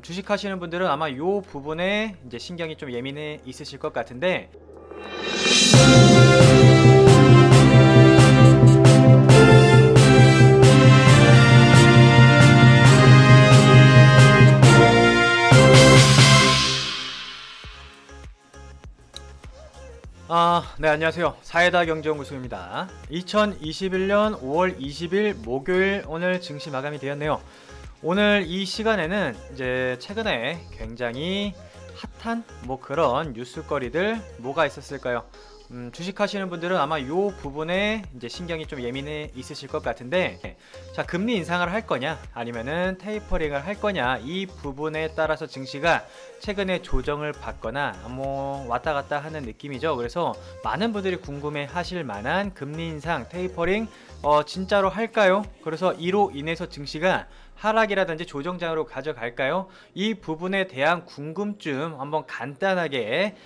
주식하시는 분들은 아마 이 부분에 이제 신경이 좀 예민해 있으실 것 같은데, 네, 안녕하세요. 사이다 경제연구소입니다. 2021년 5월 20일 목요일, 오늘 증시 마감이 되었네요. 오늘 이 시간에는 이제 최근에 굉장히 핫한 그런 뉴스거리들 뭐가 있었을까요? 주식하시는 분들은 아마 이 부분에 이제 신경이 좀 예민해 있으실 것 같은데, 자, 금리 인상을 할 거냐 아니면은 테이퍼링을 할 거냐, 이 부분에 따라서 증시가 최근에 조정을 받거나 왔다 갔다 하는 느낌이죠. 그래서 많은 분들이 궁금해 하실 만한 금리 인상, 테이퍼링 진짜로 할까요? 그래서 이로 인해서 증시가 하락이라든지 조정장으로 가져갈까요? 이 부분에 대한 궁금증 한번 간단하게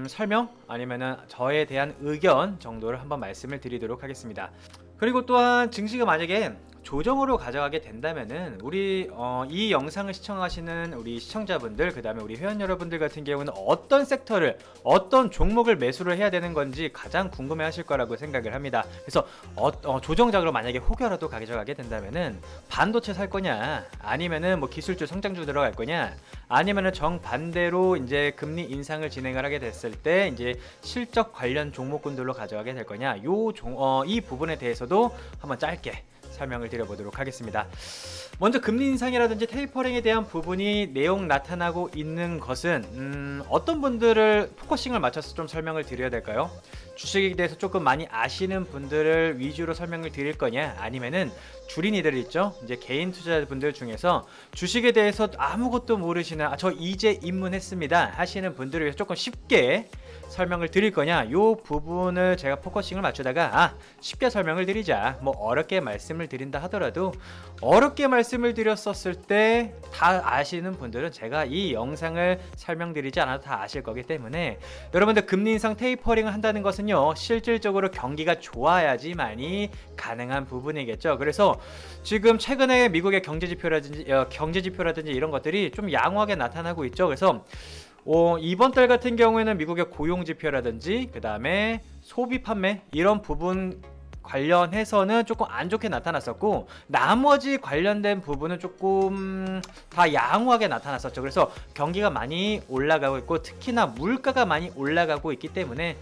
설명 아니면은 저에 대한 의견 정도를 한번 말씀을 드리도록 하겠습니다. 그리고 또한 증시가 만약에 조정으로 가져가게 된다면은 우리 이 영상을 시청하시는 우리 시청자분들, 그 다음에 우리 회원 여러분들 같은 경우는 어떤 섹터를, 어떤 종목을 매수를 해야 되는 건지 가장 궁금해 하실 거라고 생각을 합니다. 그래서 조정작으로 만약에 혹여라도 가져가게 된다면은 반도체 살 거냐, 아니면은 기술주 성장주 들어갈 거냐, 아니면은 정반대로 이제 금리 인상을 진행을 하게 됐을 때 이제 실적 관련 종목군들로 가져가게 될 거냐, 이 부분에 대해서도 한번 짧게 설명을 드려보도록 하겠습니다. 먼저 금리 인상이라든지 테이퍼링에 대한 부분이 내용 나타나고 있는 것은 어떤 분들을 포커싱을 맞춰서 좀 설명을 드려야 될까요? 주식에 대해서 조금 많이 아시는 분들을 위주로 설명을 드릴 거냐, 아니면은 주린이들 있죠, 이제 개인 투자자분들 중에서 주식에 대해서 아무것도 모르시는, 저 이제 입문했습니다 하시는 분들을 위해서 조금 쉽게 설명을 드릴 거냐, 요 부분을 제가 포커싱을 맞추다가 쉽게 설명을 드리자, 어렵게 말씀을 드린다 하더라도 어렵게 말씀을 드렸었을 때 다 아시는 분들은 제가 이 영상을 설명드리지 않아도 다 아실 거기 때문에, 여러분들 금리 인상 테이퍼링을 한다는 것은요, 실질적으로 경기가 좋아야지만이 가능한 부분이겠죠. 그래서 지금 최근에 미국의 경제지표라든지 이런 것들이 좀 양호하게 나타나고 있죠. 그래서 이번 달 같은 경우에는 미국의 고용지표라든지 그 다음에 소비 판매 이런 부분 관련해서는 조금 안 좋게 나타났었고, 나머지 관련된 부분은 조금 다 양호하게 나타났었죠. 그래서 경기가 많이 올라가고 있고, 특히나 물가가 많이 올라가고 있기 때문에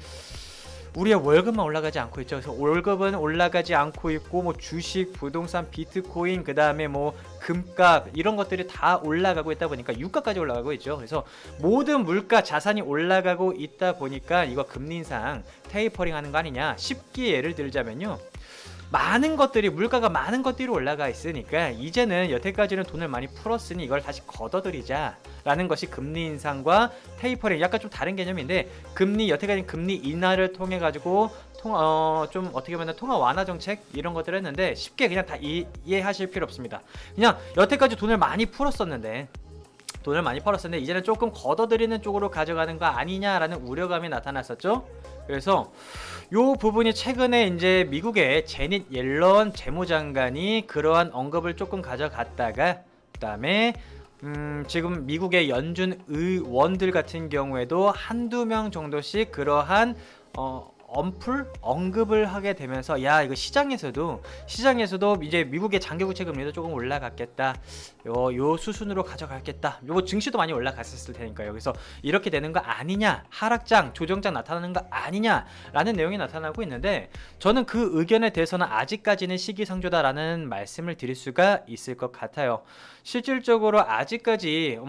우리의 월급만 올라가지 않고 있죠. 그래서 월급은 올라가지 않고 있고, 주식, 부동산, 비트코인, 그 다음에 금값 이런 것들이 다 올라가고 있다 보니까 유가까지 올라가고 있죠. 그래서 모든 물가, 자산이 올라가고 있다 보니까 이거 금리 인상, 테이퍼링 하는 거 아니냐, 쉽게 예를 들자면요, 많은 것들이, 물가가 많은 것들이 올라가 있으니까 이제는 여태까지는 돈을 많이 풀었으니 이걸 다시 걷어들이자 라는 것이 금리 인상과 테이퍼링, 약간 좀 다른 개념인데, 여태까지 금리 인하를 통해 가지고 좀 어떻게 보면 통화 완화 정책 이런 것들을 했는데, 쉽게 그냥 다 이해하실 필요 없습니다. 그냥 여태까지 돈을 많이 풀었었는데 이제는 조금 걷어들이는 쪽으로 가져가는 거 아니냐라는 우려감이 나타났었죠. 그래서 요 부분이 최근에 이제 미국의 제닛 옐런 재무장관이 그러한 언급을 조금 가져갔다가, 그 다음에 지금 미국의 연준 의원들 같은 경우에도 한두 명 정도씩 그러한 언급을 하게 되면서, 야, 이거 시장에서도 이제 미국의 장기국채 금리도 조금 올라갔겠다, 요 수순으로 가져가겠다, 요 증시도 많이 올라갔었을 테니까요. 그래서 이렇게 되는 거 아니냐, 하락장, 조정장 나타나는 거 아니냐 라는 내용이 나타나고 있는데, 저는 그 의견에 대해서는 아직까지는 시기상조다라는 말씀을 드릴 수가 있을 것 같아요. 실질적으로 아직까지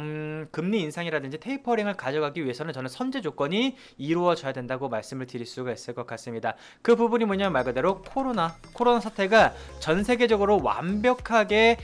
금리 인상이라든지 테이퍼링을 가져가기 위해서는 저는 선제 조건이 이루어져야 된다고 말씀을 드릴 수가 있을 것 같습니다. 그 부분이 뭐냐면 말 그대로 코로나 사태가 전 세계적으로 완벽하게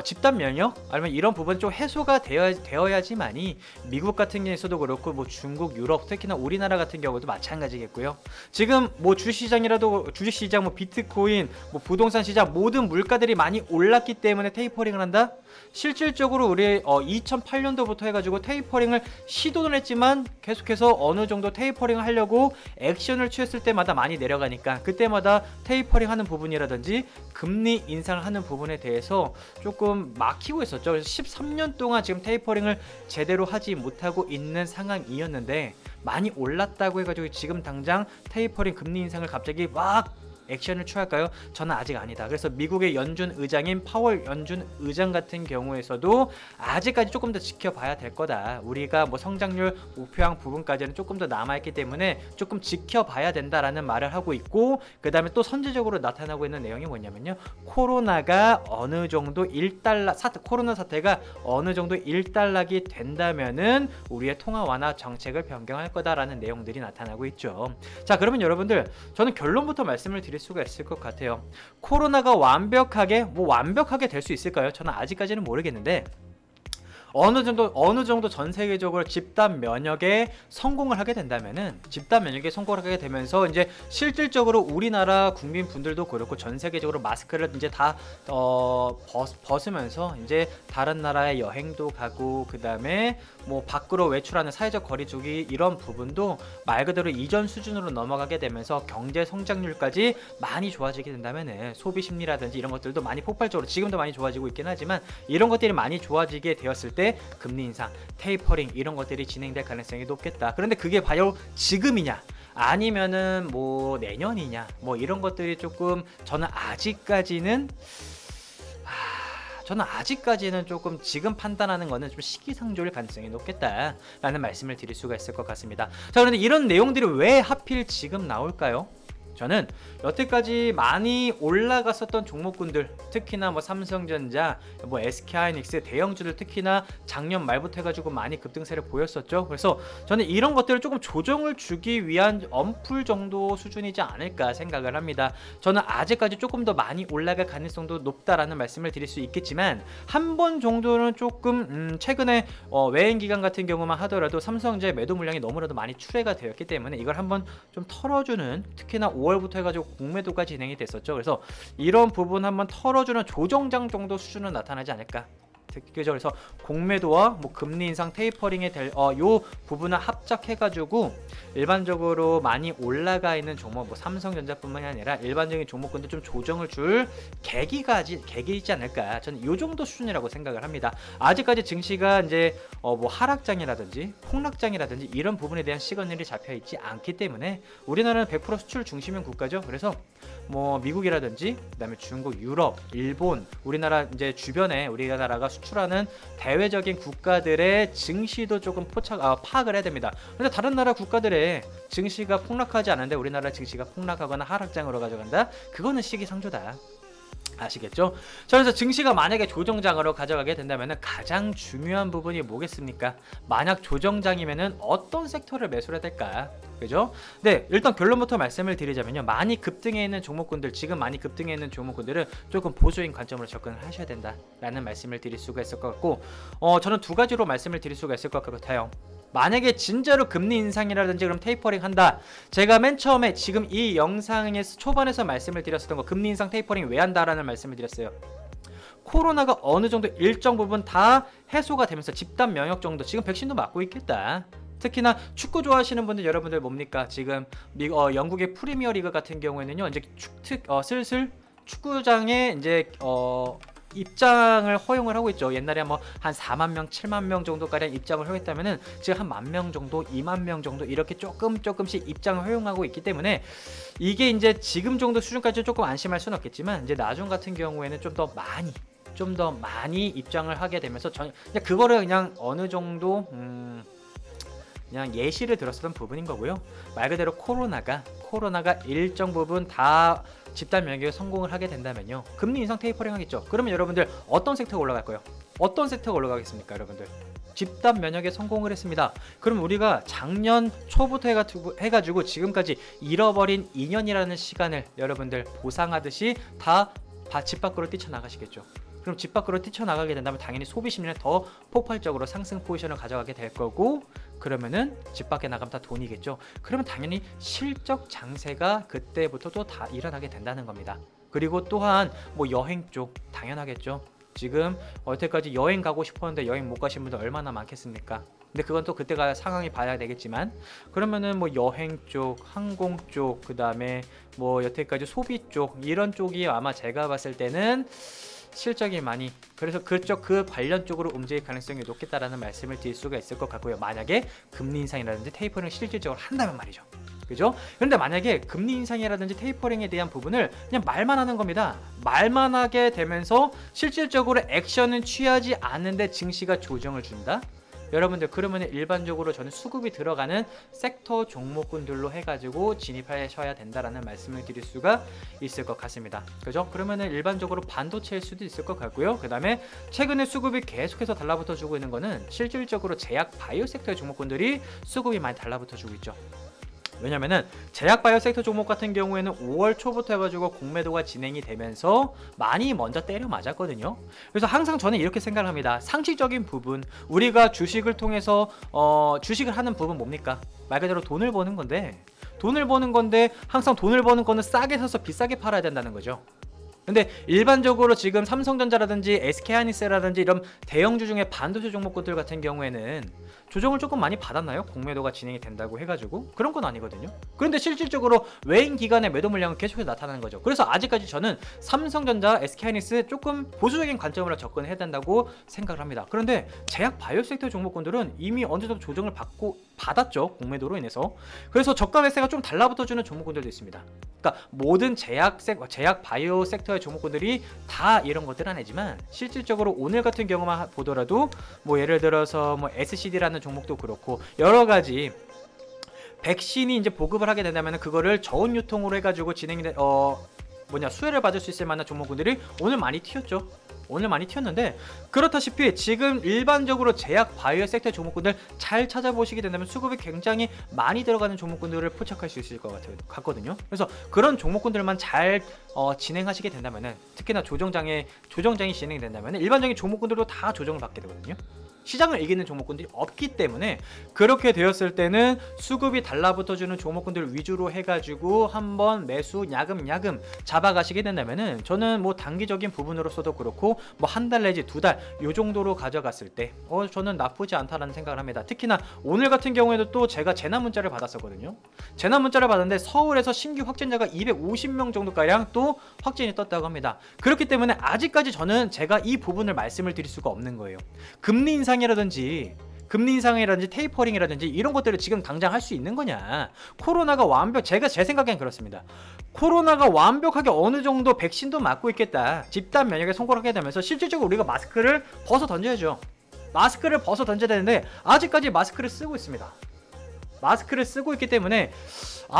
집단 면역 아니면 이런 부분 좀 해소가 되어야지만이 미국 같은 경우에서도 그렇고 중국, 유럽, 특히나 우리나라 같은 경우도 마찬가지겠고요. 지금 주식시장, 비트코인, 부동산 시장 모든 물가들이 많이 올랐기 때문에 테이퍼링을 한다? 실질적으로 우리 2008년도부터 해가지고 테이퍼링을 시도는 했지만 계속해서 어느 정도 테이퍼링을 하려고 액션을 취했을 때마다 많이 내려가니까 그때마다 테이퍼링 하는 부분이라든지 금리 인상을 하는 부분에 대해서 조금 막히고 있었죠. 그래서 13년 동안 지금 테이퍼링을 제대로 하지 못하고 있는 상황이었는데 많이 올랐다고 해가지고 지금 당장 테이퍼링 금리 인상을 갑자기 막 액션을 취할까요? 저는 아직 아니다. 그래서 미국의 연준 의장인 파월 연준 의장 같은 경우에서도 아직까지 조금 더 지켜봐야 될 거다. 우리가 뭐 성장률 목표한 부분까지는 조금 더 남아있기 때문에 조금 지켜봐야 된다라는 말을 하고 있고, 그 다음에 또 선제적으로 나타나고 있는 내용이 뭐냐면요, 코로나가 어느 정도 코로나 사태가 어느 정도 일단락이 된다면은 우리의 통화 완화 정책을 변경할 거다라는 내용들이 나타나고 있죠. 자, 그러면 여러분들, 저는 결론부터 말씀을 드릴 수가 있을 것 같아요. 코로나가 완벽하게 될 수 있을까요? 저는 아직까지는 모르겠는데 어느 정도 전 세계적으로 집단 면역에 성공을 하게 된다면은, 집단 면역에 성공을 하게 되면서 이제 실질적으로 우리나라 국민분들도 그렇고 전 세계적으로 마스크를 이제 다 벗으면서 이제 다른 나라에 여행도 가고, 그 다음에 뭐 밖으로 외출하는 사회적 거리두기 이런 부분도 말 그대로 이전 수준으로 넘어가게 되면서 경제 성장률까지 많이 좋아지게 된다면은 소비 심리라든지 이런 것들도 많이 폭발적으로, 지금도 많이 좋아지고 있긴 하지만 이런 것들이 많이 좋아지게 되었을 때 금리 인상, 테이퍼링 이런 것들이 진행될 가능성이 높겠다. 그런데 그게 바로 지금이냐 아니면은 뭐 내년이냐, 뭐 이런 것들이 조금 저는 아직까지는 조금 지금 판단하는 거는 좀 시기상조일 가능성이 높겠다라는 말씀을 드릴 수가 있을 것 같습니다. 자, 그런데 이런 내용들이 왜 하필 지금 나올까요? 저는 여태까지 많이 올라갔었던 종목군들, 특히나 뭐 삼성전자, 뭐 SK하이닉스 대형주들 특히나 작년 말부터 해가지고 많이 급등세를 보였었죠. 그래서 저는 이런 것들을 조금 조정을 주기 위한 엄풀 정도 수준이지 않을까 생각을 합니다. 저는 아직까지 조금 더 많이 올라갈 가능성도 높다라는 말씀을 드릴 수 있겠지만, 한 번 정도는 조금 최근에 외인 기간 같은 경우만 하더라도 삼성전자 매도 물량이 너무나도 많이 출회가 되었기 때문에 이걸 한번 좀 털어주는, 특히나 5월부터 해가지고 공매도가 진행이 됐었죠. 그래서 이런 부분 한번 털어주는 조정장 정도 수준은 나타나지 않을까. 그죠? 그래서 공매도와 뭐 금리 인상 테이퍼링에 요 부분을 합작해가지고 일반적으로 많이 올라가 있는 종목, 뭐 삼성전자뿐만이 아니라 일반적인 종목군도 좀 조정을 줄 계기가 있지 않을까. 저는 요 정도 수준이라고 생각을 합니다. 아직까지 증시가 이제 뭐 하락장이라든지 폭락장이라든지 이런 부분에 대한 시그널이 잡혀 있지 않기 때문에, 우리나라는 100% 수출 중심인 국가죠. 그래서 뭐 미국이라든지 그다음에 중국, 유럽, 일본, 우리나라 이제 주변에 우리나라가 수출하는 대외적인 국가들의 증시도 조금 파악을 해야 됩니다. 그런데 다른 나라 국가들의 증시가 폭락하지 않은데 우리나라 증시가 폭락하거나 하락장으로 가져간다? 그거는 시기상조다. 아시겠죠? 자, 그래서 증시가 만약에 조정장으로 가져가게 된다면 가장 중요한 부분이 뭐겠습니까? 만약 조정장이면은 어떤 섹터를 매수해야 될까? 그죠? 네, 일단 결론부터 말씀을 드리자면요, 많이 급등해 있는 종목군들, 지금 많이 급등해 있는 종목군들은 조금 보수인 관점으로 접근을 하셔야 된다라는 말씀을 드릴 수가 있을 것 같고, 저는 두 가지로 말씀을 드릴 수가 있을 것 같아요. 만약에 진짜로 금리 인상이라든지 그럼 테이퍼링 한다, 제가 맨 처음에 지금 이 영상에서 초반에서 말씀을 드렸었던 거, 금리 인상 테이퍼링 왜 한다라는 말씀을 드렸어요. 코로나가 어느 정도 일정 부분 다 해소가 되면서 집단 면역 정도, 지금 백신도 맞고 있겠다. 특히나 축구 좋아하시는 분들, 여러분들 뭡니까? 지금 영국의 프리미어리그 같은 경우에는요, 이제 슬슬 축구장에 이제 입장을 허용을 하고 있죠. 옛날에 뭐 한 4만 명, 7만 명 정도가량 입장을 허용했다면은 지금 한 10,000명 정도, 2만 명 정도 이렇게 조금씩 입장을 허용하고 있기 때문에, 이게 이제 지금 정도 수준까지 조금 안심할 수는 없겠지만, 이제 나중 같은 경우에는 좀 더 많이 입장을 하게 되면서 그냥 그거를 그냥 어느 정도 그냥 예시를 들었었던 부분인 거고요. 말 그대로 코로나가 일정 부분 다 집단 면역에 성공을 하게 된다면요, 금리 인상 테이퍼링 하겠죠. 그러면 여러분들 어떤 섹터가 올라갈 거예요? 어떤 섹터가 올라가겠습니까, 여러분들? 집단 면역에 성공을 했습니다. 그럼 우리가 작년 초부터 해가지고 지금까지 잃어버린 2년이라는 시간을 여러분들 보상하듯이 다 집 밖으로 뛰쳐나가시겠죠. 그럼 집 밖으로 뛰쳐나가게 된다면 당연히 소비 심리는 더 폭발적으로 상승 포지션을 가져가게 될 거고, 그러면은 집 밖에 나가면 다 돈이겠죠. 그러면 당연히 실적 장세가 그때부터 또 다 일어나게 된다는 겁니다. 그리고 또한 뭐 여행 쪽 당연하겠죠. 지금 여태까지 여행 가고 싶었는데 여행 못 가신 분들 얼마나 많겠습니까? 근데 그건 또 그때가 상황이 봐야 되겠지만, 그러면은 뭐 여행 쪽, 항공 쪽, 그 다음에 뭐 여태까지 소비 쪽, 이런 쪽이 아마 제가 봤을 때는 실적이 많이 그래서 그쪽 그 관련 쪽으로 움직일 가능성이 높겠다라는 말씀을 드릴 수가 있을 것 같고요. 만약에 금리 인상이라든지 테이퍼링을 실질적으로 한다면 말이죠. 그죠? 그런데 만약에 금리 인상이라든지 테이퍼링에 대한 부분을 그냥 말만 하는 겁니다. 말만 하게 되면서 실질적으로 액션은 취하지 않는데 증시가 조정을 준다? 여러분들 그러면 일반적으로 저는 수급이 들어가는 섹터 종목군들로 해가지고 진입하셔야 된다라는 말씀을 드릴 수가 있을 것 같습니다. 그죠? 그러면은 일반적으로 반도체일 수도 있을 것 같고요. 그 다음에 최근에 수급이 계속해서 달라붙어 주고 있는 거는 실질적으로 제약 바이오 섹터의 종목군들이 수급이 많이 달라붙어 주고 있죠. 왜냐면은 제약 바이오 섹터 종목 같은 경우에는 5월 초부터 해가지고 공매도가 진행이 되면서 많이 먼저 때려 맞았거든요. 그래서 항상 저는 이렇게 생각을 합니다. 상식적인 부분, 우리가 주식을 통해서 주식을 하는 부분 뭡니까? 말 그대로 돈을 버는 건데 항상 돈을 버는 거는 싸게 사서 비싸게 팔아야 된다는 거죠. 근데 일반적으로 지금 삼성전자라든지 SK하이닉스라든지 이런 대형주 중에 반도체 종목군들 같은 경우에는 조정을 조금 많이 받았나요? 공매도가 진행이 된다고 해가지고 그런 건 아니거든요. 그런데 실질적으로 외인 기관의 매도 물량은 계속해서 나타나는 거죠. 그래서 아직까지 저는 삼성전자, SK하이닉스 조금 보수적인 관점으로 접근해야 된다고 생각을 합니다. 그런데 제약 바이오 섹터 종목군들은 이미 어느 정도 조정을 받았죠. 공매도로 인해서. 그래서 저가 매세가 좀 달라붙어주는 종목군들도 있습니다. 그러니까 모든 제약 바이오 섹터의 종목군들이 다 이런 것들은 아니지만 실질적으로 오늘 같은 경우만 보더라도 뭐 예를 들어서 뭐 SCD라는 종목도 그렇고 여러 가지 백신이 이제 보급을 하게 된다면 그거를 저온 유통으로 해가지고 수혜를 받을 수 있을 만한 종목군들이 오늘 많이 튀었죠. 오늘 많이 튀었는데 그렇다시피 지금 일반적으로 제약 바이오 섹터 종목군들 잘 찾아보시게 된다면 수급이 굉장히 많이 들어가는 종목군들을 포착할 수 있을 것 같거든요. 그래서 그런 종목군들만 잘 진행하시게 된다면은 특히나 조정장이 진행이 된다면은 일반적인 종목군들도 다 조정을 받게 되거든요. 시장을 이기는 종목군들이 없기 때문에 그렇게 되었을 때는 수급이 달라붙어주는 종목군들 위주로 해가지고 한번 매수 야금야금 잡아가시게 된다면은 저는 뭐 단기적인 부분으로서도 그렇고 뭐 한 달 내지 두 달 요 정도로 가져갔을 때 저는 나쁘지 않다라는 생각을 합니다. 특히나 오늘 같은 경우에도 또 제가 재난 문자를 받았었거든요. 재난 문자를 받았는데 서울에서 신규 확진자가 250명 정도가량 또 확진이 떴다고 합니다. 그렇기 때문에 아직까지 저는 제가 이 부분을 말씀을 드릴 수가 없는 거예요. 금리 인상이라든지 테이퍼링이라든지 이런 것들을 지금 당장 할 수 있는 거냐. 코로나가 제 생각엔 그렇습니다. 코로나가 완벽하게 어느 정도 백신도 맞고 있겠다. 집단 면역에 성공하게 되면서 실질적으로 우리가 마스크를 벗어 던져야죠. 마스크를 벗어 던져야 되는데 아직까지 마스크를 쓰고 있습니다. 마스크를 쓰고 있기 때문에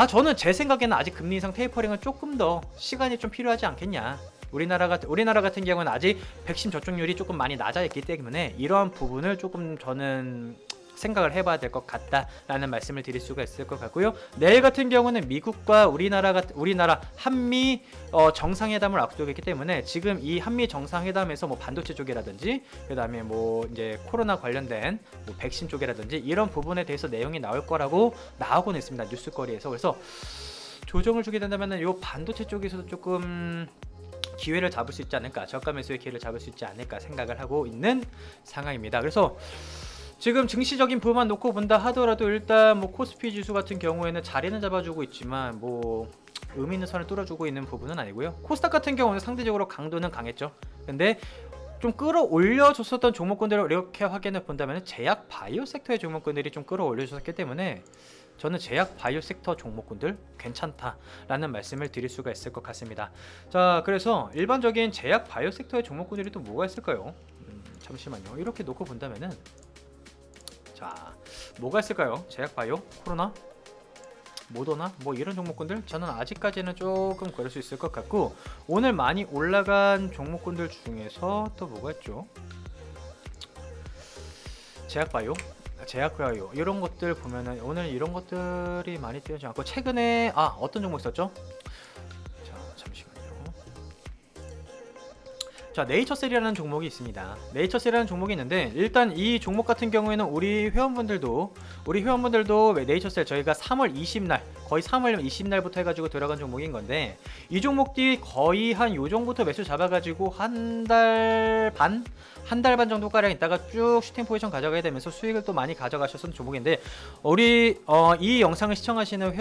저는 제 생각에는 아직 금리 인상 테이퍼링은 조금 더 시간이 좀 필요하지 않겠냐. 우리나라 같은 경우는 아직 백신 접종률이 조금 많이 낮아 있기 때문에 이러한 부분을 조금 저는 생각을 해봐야 될 것 같다라는 말씀을 드릴 수가 있을 것 같고요. 내일 같은 경우는 미국과 우리나라 한미 정상회담을 앞두고 있기 때문에 지금 이 한미 정상회담에서 뭐 반도체 쪽이라든지 그다음에 뭐 이제 코로나 관련된 뭐 백신 쪽이라든지 이런 부분에 대해서 내용이 나올 거라고 나오고는 있습니다. 뉴스거리에서. 그래서 조정을 주게 된다면은 요 반도체 쪽에서도 조금 기회를 잡을 수 있지 않을까, 저가 매수의 기회를 잡을 수 있지 않을까 생각을 하고 있는 상황입니다. 그래서 지금 증시적인 부분만 놓고 본다 하더라도 일단 뭐 코스피 지수 같은 경우에는 자리는 잡아주고 있지만 뭐 의미 있는 선을 뚫어주고 있는 부분은 아니고요. 코스닥 같은 경우는 상대적으로 강도는 강했죠. 근데 좀 끌어올려줬었던 종목군들을 이렇게 확인해 본다면 제약 바이오 섹터의 종목군들이 좀 끌어올려줬었기 때문에 저는 제약 바이오 섹터 종목군들 괜찮다라는 말씀을 드릴 수가 있을 것 같습니다. 자, 그래서 일반적인 제약 바이오 섹터의 종목군들이 또 뭐가 있을까요? 잠시만요. 이렇게 놓고 본다면은 자, 뭐가 있을까요? 제약 바이오, 코로나, 모더나 뭐 이런 종목군들 저는 아직까지는 조금 그럴 수 있을 것 같고, 오늘 많이 올라간 종목군들 중에서 또 뭐가 있죠? 제약 바이오 이런 것들 보면은 오늘 이런 것들이 많이 뛰어지 않고 최근에 어떤 종목 있었죠? 자, 잠시만요. 자, 네이처셀이라는 종목이 있습니다. 네이처셀이라는 종목이 있는데 일단 이 종목 같은 경우에는 우리 회원분들도 네이처셀 저희가 3월 20날 거의 3월 20날부터 해가지고 들어간 종목인 건데 이 종목들이 거의 한 요정부터 매수 잡아가지고 한 달 반 정도가량 있다가 쭉 슈팅 포지션 가져가게 되면서 수익을 또 많이 가져가셨던 종목인데 우리 이 영상을 시청하시는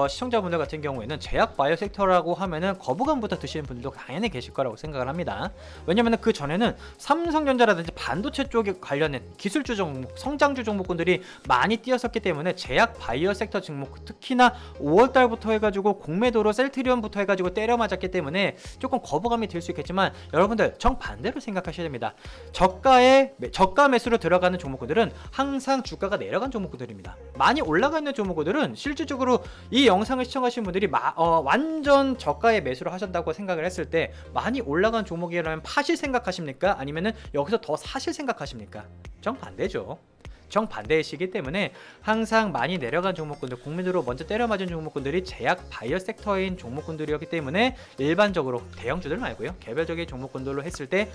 시청자분들 같은 경우에는 제약 바이오 섹터라고 하면은 거부감부터 드시는 분들도 당연히 계실 거라고 생각을 합니다. 왜냐면은 그 전에는 삼성전자라든지 반도체 쪽에 관련된 기술주 종목, 성장주 종목군들이 많이 뛰었었기 때문에 제약 바이오 섹터 종목, 특히나 5월달부터 해가지고 공매도로 셀트리온부터 해가지고 때려 맞았기 때문에 조금 거부감이 들 수 있겠지만, 여러분들 정반대로 생각하셔야 됩니다. 저가 매수로 들어가는 종목군들은 항상 주가가 내려간 종목군들입니다. 많이 올라가 있는 종목군들은 실질적으로 이 영상을 시청하시는 분들이 완전 저가의 매수를 하신다고 생각을 했을 때, 많이 올라간 종목이라면 파실 생각하십니까? 아니면은 여기서 더 사실 생각하십니까? 정반대죠. 정반대의 시기 때문에 항상 많이 내려간 종목군들, 공매도로 먼저 때려맞은 종목군들이 제약 바이오 섹터인 종목군들이었기 때문에 일반적으로 대형주들 말고요, 개별적인 종목군들로 했을 때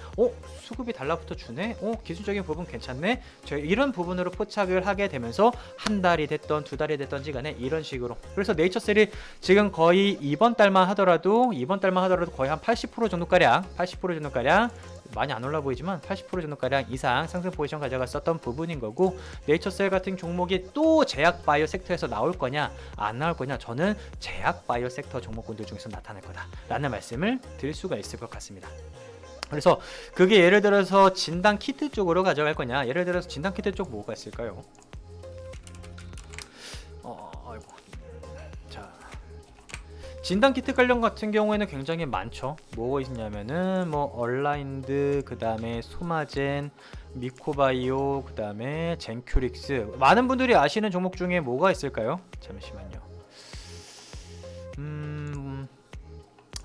수급이 달라붙어 주네, 기술적인 부분 괜찮네, 이런 부분으로 포착을 하게 되면서 한 달이 됐던 두 달이 됐던지 간에 이런 식으로. 그래서 네이처셀이 지금 거의 이번 달만 하더라도 거의 한 80% 정도가량, 80% 정도가량, 많이 안 올라 보이지만 80% 정도가량 이상 상승 포지션 가져갔었던 부분인 거고, 네이처셀 같은 종목이 또 제약 바이오 섹터에서 나올 거냐 안 나올 거냐, 저는 제약 바이오 섹터 종목군들 중에서 나타날 거다 라는 말씀을 드릴 수가 있을 것 같습니다. 그래서 그게 예를 들어서 진단 키트 쪽으로 가져갈 거냐, 예를 들어서 진단 키트 쪽 뭐가 있을까요? 진단 키트 관련 같은 경우에는 굉장히 많죠. 뭐가 있냐면은 뭐 얼라인드, 그 다음에 소마젠, 미코바이오, 그 다음에 젠큐릭스. 많은 분들이 아시는 종목 중에 뭐가 있을까요? 잠시만요.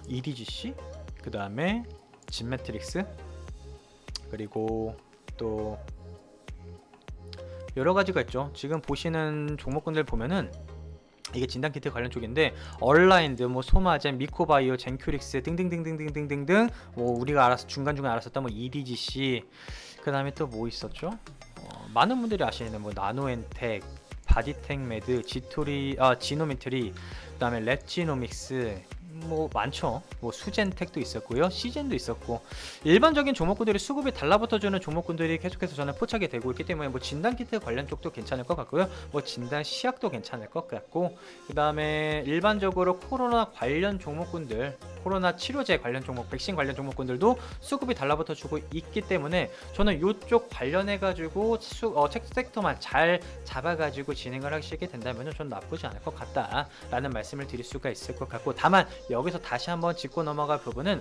EDGC, 그 다음에 진매트릭스, 그리고 또 여러 가지가 있죠. 지금 보시는 종목군들 보면은 이게 진단키트 관련 쪽인데, 얼라인드, 뭐 소마젠, 미코바이오, 젠큐릭스 등등등등등등등, 뭐 우리가 알아서 중간중간 알았었던 뭐 EDGC, 그 다음에 또 뭐 있었죠? 많은 분들이 아시는 뭐 나노엔텍, 바디텍메드, 지노미트리, 그 다음에 랩지노믹스, 뭐 많죠. 뭐 수젠텍도 있었고요, 시젠도 있었고, 일반적인 종목군들이 수급이 달라붙어주는 종목군들이 계속해서 저는 포착이 되고 있기 때문에 뭐 진단키트 관련 쪽도 괜찮을 것 같고요, 뭐 진단 시약도 괜찮을 것 같고, 그 다음에 일반적으로 코로나 관련 종목군들, 코로나 치료제 관련 종목, 백신 관련 종목군들도 수급이 달라붙어주고 있기 때문에 저는 이쪽 관련해가지고 섹터만 잘 잡아가지고 진행을 하시게 된다면 전 나쁘지 않을 것 같다라는 말씀을 드릴 수가 있을 것 같고, 다만 여기서 다시 한번 짚고 넘어갈 부분은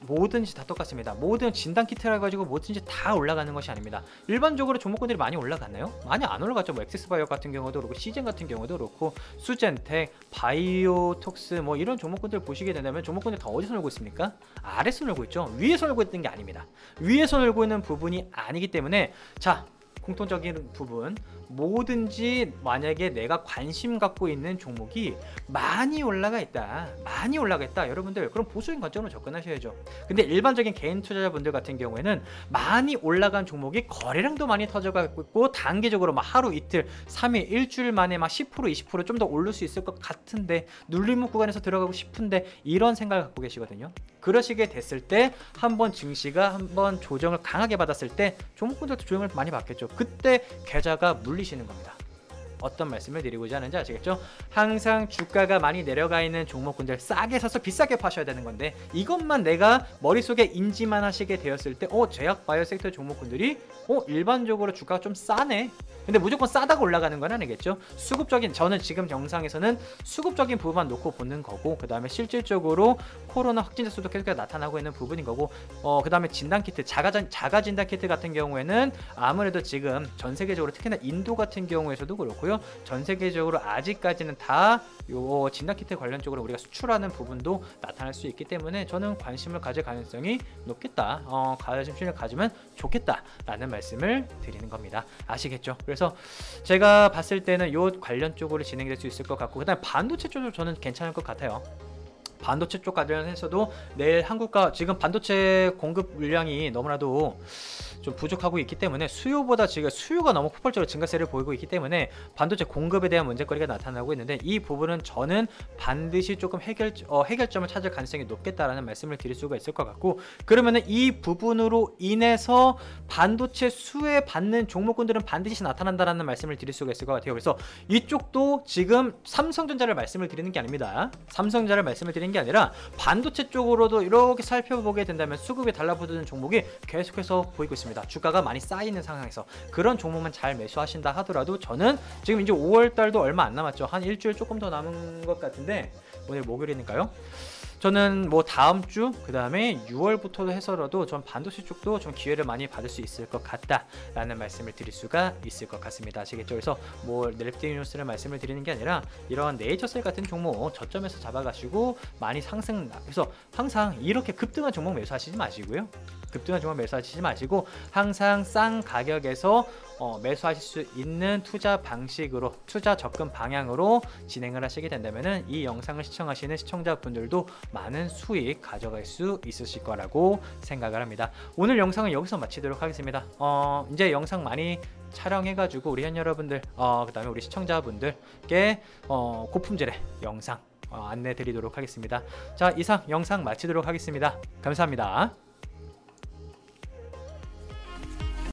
뭐든지 다 똑같습니다. 모든 진단 키트라 가지고 뭐든지 다 올라가는 것이 아닙니다. 일반적으로 종목군들이 많이 올라갔나요? 많이 안 올라갔죠. 뭐 엑세스바이오 같은 경우도 그렇고, 시젠 같은 경우도 그렇고, 수젠텍, 바이오톡스, 뭐 이런 종목군들 보시게 된다면 종목군들 다 어디서 놀고 있습니까? 아래서 놀고 있죠. 위에서 놀고 있는 게 아닙니다. 위에서 놀고 있는 부분이 아니기 때문에, 자, 공통적인 부분, 뭐든지 만약에 내가 관심 갖고 있는 종목이 많이 올라가 있다, 여러분들 그럼 보수인 관점으로 접근하셔야죠. 근데 일반적인 개인 투자자분들 같은 경우에는 많이 올라간 종목이 거래량도 많이 터져가고 있고, 단기적으로 막 하루 이틀 3일 일주일 만에 막 10% 20% 좀 더 오를 수 있을 것 같은데, 눌림목 구간에서 들어가고 싶은데, 이런 생각을 갖고 계시거든요. 그러시게 됐을 때 한번 증시가 한번 조정을 강하게 받았을 때 종목군들도 조정을 많이 받겠죠. 그때 계좌가 물리시는 겁니다. 어떤 말씀을 드리고자 하는지 아시겠죠? 항상 주가가 많이 내려가 있는 종목군들 싸게 사서 비싸게 파셔야 되는 건데, 이것만 내가 머릿속에 인지만 하시게 되었을 때 제약 바이오 섹터 종목군들이 일반적으로 주가가 좀 싸네, 근데 무조건 싸다고 올라가는 건 아니겠죠. 수급적인, 저는 지금 영상에서는 수급적인 부분만 놓고 보는 거고, 그 다음에 실질적으로 코로나 확진자 수도 계속 나타나고 있는 부분인 거고, 그 다음에 진단키트, 자가 진단키트 같은 경우에는 아무래도 지금 전 세계적으로, 특히나 인도 같은 경우에서도 그렇고요, 전 세계적으로 아직까지는 다 요 진단키트 관련 쪽으로 우리가 수출하는 부분도 나타날 수 있기 때문에 저는 관심을 가질 가능성이 높겠다, 관심을 가지면 좋겠다 라는 말씀을 드리는 겁니다. 아시겠죠? 그래서 제가 봤을 때는 요 관련 쪽으로 진행될 수 있을 것 같고, 그 다음에 반도체 쪽으로 저는 괜찮을 것 같아요. 반도체 쪽 관련해서도 내일 한국과 지금 반도체 공급 물량이 너무나도 좀 부족하고 있기 때문에 수요보다 지금 수요가 너무 폭발적으로 증가세를 보이고 있기 때문에 반도체 공급에 대한 문제거리가 나타나고 있는데, 이 부분은 저는 반드시 조금 해결점을 찾을 가능성이 높겠다라는 말씀을 드릴 수가 있을 것 같고, 그러면은 이 부분으로 인해서 반도체 수혜 받는 종목군들은 반드시 나타난다라는 말씀을 드릴 수가 있을 것 같아요. 그래서 이쪽도 지금 삼성전자를 말씀을 드리는 게 아닙니다. 삼성전자를 말씀을 드리는 게 아니라 반도체 쪽으로도 이렇게 살펴보게 된다면 수급이 달라붙는 종목이 계속해서 보이고 있습니다. 주가가 많이 쌓이는 상황에서 그런 종목만 잘 매수하신다 하더라도, 저는 지금 이제 5월달도 얼마 안 남았죠. 한 일주일 조금 더 남은 것 같은데, 오늘 목요일이니까요. 저는 뭐 다음 주, 그 다음에 6월부터 해서라도 전 반도체 쪽도 좀 기회를 많이 받을 수 있을 것 같다라는 말씀을 드릴 수가 있을 것 같습니다. 아시겠죠? 그래서 뭐 랩티뉴스를 말씀을 드리는 게 아니라 이런 네이처셀 같은 종목 저점에서 잡아가시고 많이 상승, 그래서 항상 이렇게 급등한 종목 매수하시지 마시고요. 급등한 종목 매수하시지 마시고 항상 싼 가격에서 매수하실 수 있는 투자 방식으로, 투자 접근 방향으로 진행을 하시게 된다면은 이 영상을 시청하시는 시청자분들도 많은 수익 가져갈 수 있으실 거라고 생각을 합니다. 오늘 영상은 여기서 마치도록 하겠습니다. 이제 영상 많이 촬영해가지고 우리 현 여러분들, 그 다음에 우리 시청자분들께 고품질의 영상 안내 드리도록 하겠습니다. 자, 이상 영상 마치도록 하겠습니다. 감사합니다.